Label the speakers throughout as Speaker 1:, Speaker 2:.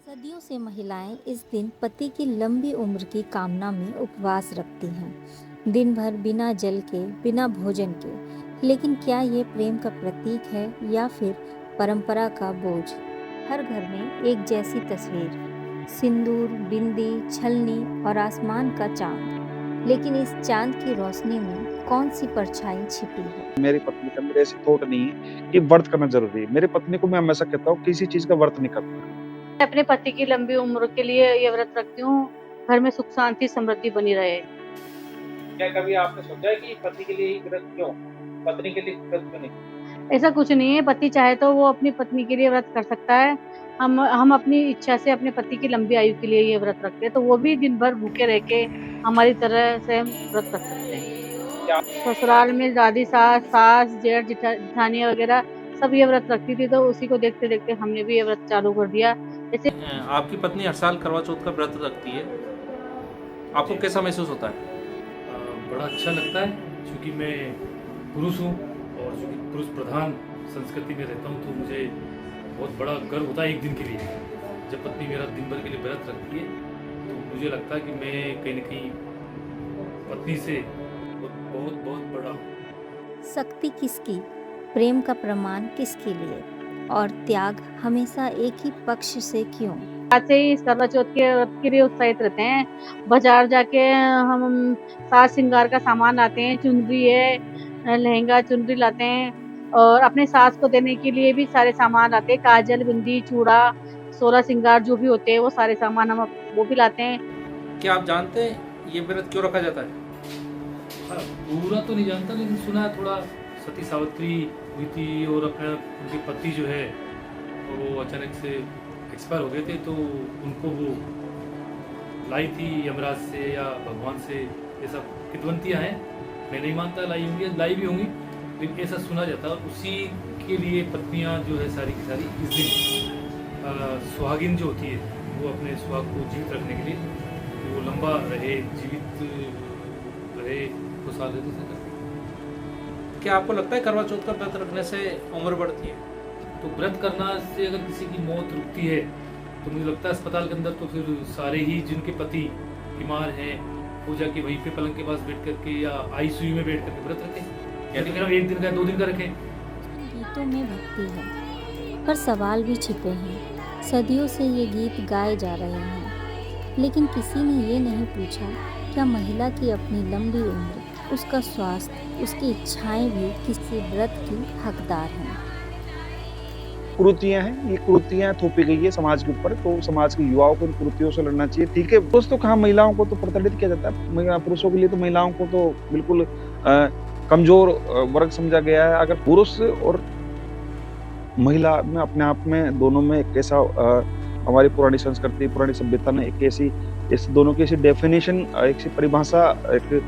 Speaker 1: सदियों से महिलाएं इस दिन पति की लंबी उम्र की कामना में उपवास रखती हैं, दिन भर बिना जल के, बिना भोजन के। लेकिन क्या ये प्रेम का प्रतीक है या फिर परंपरा का बोझ? हर घर में एक जैसी तस्वीर, सिंदूर, बिंदी, छलनी और आसमान का चांद। लेकिन इस चांद की रोशनी में कौन सी परछाई छिपी है?
Speaker 2: मेरी पत्नी का मेरे ऐसी थॉट नहीं है कि व्रत करना ज़रूरी है। मेरी पत्नी को मैं हमेशा कहता हूँ किसी चीज़ का व्रत नहीं करना।
Speaker 3: मैं अपने पति की लंबी उम्र के लिए ये व्रत रखती हूँ, घर में सुख शांति समृद्धि बनी रहे।
Speaker 4: क्या कभी आपने सोचा है कि पति के लिए ही व्रत क्यों? पत्नी के लिए व्रत क्यों नहीं?
Speaker 3: ऐसा कुछ नहीं है, पति चाहे तो वो अपनी पत्नी के लिए व्रत कर सकता है। हम अपनी इच्छा से अपने पति की लंबी आयु के लिए ये व्रत रखते हैं, तो वो भी दिन भर भूखे रह के हमारी तरह से हम व्रत रख सकते हैं।
Speaker 4: क्या
Speaker 3: ससुराल में दादी सास, जेठ, जेठानियाँ वगैरह सब ये व्रत रखती थी, तो उसी को देखते-देखते हमने भी ये व्रत चालू कर दिया। जैसे
Speaker 5: आपकी पत्नी हर साल करवा चौथ का व्रत रखती है, आपको कैसा महसूस होता है?
Speaker 6: बड़ा अच्छा लगता है क्योंकि मैं पुरुष हूँ और चूँकि पुरुष प्रधान संस्कृति में रहता हूँ, तो मुझे बहुत बड़ा गर्व होता है एक दिन के लिए। जब पत्नी मेरा दिन भर के लिए व्रत रखती है तो मुझे लगता है कि मैं कहीं न कहीं पत्नी से बहुत बहुत बड़ा हूँ।
Speaker 1: शक्ति किसकी, प्रेम का प्रमाण किसके लिए, और त्याग हमेशा एक ही पक्ष से क्यों?
Speaker 3: आज से ही करवा चौथ के व्रत के लिए उत्साहित रहते हैं। बाजार जाके हम साज श्रृंगार का सामान लाते हैं, चुनरी है, लहंगा चुनरी लाते हैं और अपने सास को देने के लिए भी सारे सामान लाते हैं, काजल, बिंदी, चूड़ा, 16 श्रृंगार जो भी होते हैं वो सारे सामान हम वो भी लाते हैं।
Speaker 5: क्या आप जानते हैं ये व्रत क्यों रखा जाता है?
Speaker 6: हाँ, पूरा तो नहीं जानता लेकिन सुना है थोड़ा। सती सावित्री हुई थी और अपना उनके पति जो है वो अचानक से एक्सपायर हो गए थे, तो उनको वो लाई थी यमराज से या भगवान से। ये सब किंवदंतियाँ हैं, मैं नहीं मानता लाई होंगी, लाई भी होंगी, लेकिन ऐसा सुना जाता है। उसी के लिए पत्नियाँ जो है सारी की सारी इस दिन सुहागिन जो होती है वो अपने सुहाग को जीवित रखने के लिए कि वो लंबा रहे, जीवित रहे, खुशहाल रहे, ऐसा करती है।
Speaker 5: क्या आपको लगता है करवा चौथ का व्रत रखने से उम्र बढ़ती है?
Speaker 6: तो व्रत करना से अगर किसी की मौत रुकती है तो मुझे लगता है अस्पताल के अंदर तो फिर सारे ही जिनके पति बीमार हैं वो जाके वहीं पे पलंग के पास बैठ करके या आईसीयू में बैठ करके व्रत रखें, या तो फिर एक दिन का 2 दिन का रखें।
Speaker 1: गीतों में भक्ति है, पर सवाल भी छिपे हैं। सदियों से ये गीत गाए जा रहे हैं, लेकिन किसी ने ये नहीं पूछा क्या महिला की अपनी लंबी उम्र, उसका स्वास्थ्य, उसकी इच्छाएं भी किसी व्रत की हकदार हैं।
Speaker 2: कुरीतियाँ हैं, ये कुरीतियाँ थोपी गई है समाज के ऊपर, तो समाज के युवाओं को इन कुरीतियों से लड़ना चाहिए। ठीक है, पुरुष तो कहाँ, महिलाओं को तो प्रताड़ित किया जाता है। पुरुषों के लिए तो महिलाओं को तो बिल्कुल कमजोर वर्ग समझा गया है। अगर पुरुष और महिला में अपने आप में दोनों में एक ऐसा हमारी पुरानी संस्कृति, पुरानी सभ्यता ने एक ऐसी इस दोनों की ऐसी डेफिनेशन, एक सी परिभाषा एक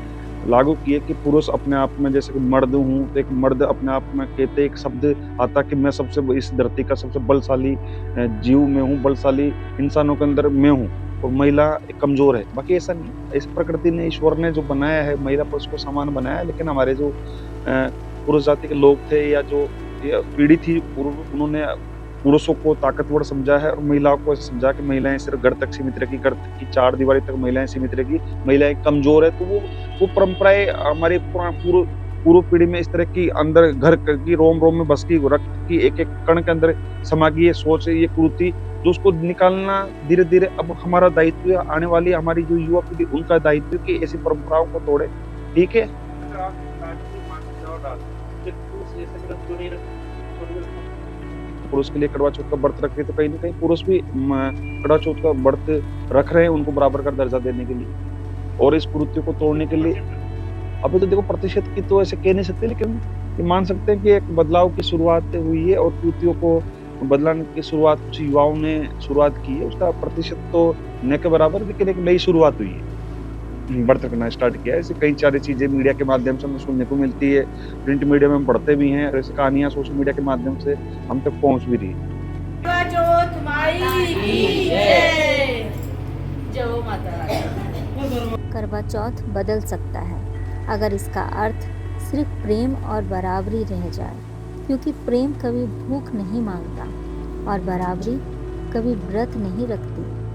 Speaker 2: लागू की है कि पुरुष अपने आप में जैसे कि मर्द हूँ, तो एक मर्द अपने आप में कहते एक शब्द आता कि मैं सबसे इस धरती का सबसे बलशाली जीव में हूँ, बलशाली इंसानों के अंदर मैं हूँ, और महिला एक कमजोर है। बाकी ऐसा नहीं, इस प्रकृति ने, ईश्वर ने जो बनाया है, महिला पुरुष को समान बनाया है। लेकिन हमारे जो पुरुष जाति के लोग थे या जो पीढ़ी थी पूर्व, उन्होंने पुरुषों को ताकतवर समझा है और महिलाओं को समझा कि महिलाएं सिर्फ घर तक सीमित रहेगी, घर की 4 दीवारी तक महिलाएं सीमित रहेगी, महिलाएं कमजोर है। तो वो परंपराएं हमारी पूर्व पीढ़ी में इस तरह की अंदर घर की रोम रोम में बस की, रक्त की एक एक कण के अंदर समा गई ये सोच, ये कुरीति, जो उसको निकालना धीरे धीरे अब हमारा दायित्व है। आने वाली हमारी जो युवा पीढ़ी, उनका दायित्व कि ऐसी परंपराओं को तोड़े। ठीक है,
Speaker 4: अगर आप राजनीतिक मान्यता डालते हैं, तो पुरुष ऐसे व्रत क्यों नहीं रखते?
Speaker 2: पुरुष के लिए करवा चौथ का व्रत रख रहे, तो कहीं ना कहीं पुरुष भी करवा चौथ का व्रत रख रहे हैं, उनको बराबर का दर्जा देने के लिए और इस कुरीति को तोड़ने के लिए। अभी तो देखो प्रतिशत की तो ऐसे कह नहीं सकते, लेकिन ये मान सकते हैं कि एक बदलाव की शुरुआत हुई है और कुरीतियों को बदलाने की शुरुआत कुछ युवाओं ने शुरुआत की है। उसका प्रतिशत तो न के बराबर, लेकिन एक नई शुरुआत हुई है, व्रत करना स्टार्ट किया है। ऐसे कई सारी चीजें मीडिया के माध्यम से हमें सुनने को मिलती है, प्रिंट मीडिया में हम पढ़ते भी हैं, और ऐसी कहानियां सोशल मीडिया के माध्यम से हम तक पहुंच भी रही है।
Speaker 1: करवा चौथ बदल सकता है अगर इसका अर्थ सिर्फ प्रेम और बराबरी रह जाए, क्योंकि प्रेम कभी भूख नहीं मांगता और बराबरी कभी व्रत नहीं रखती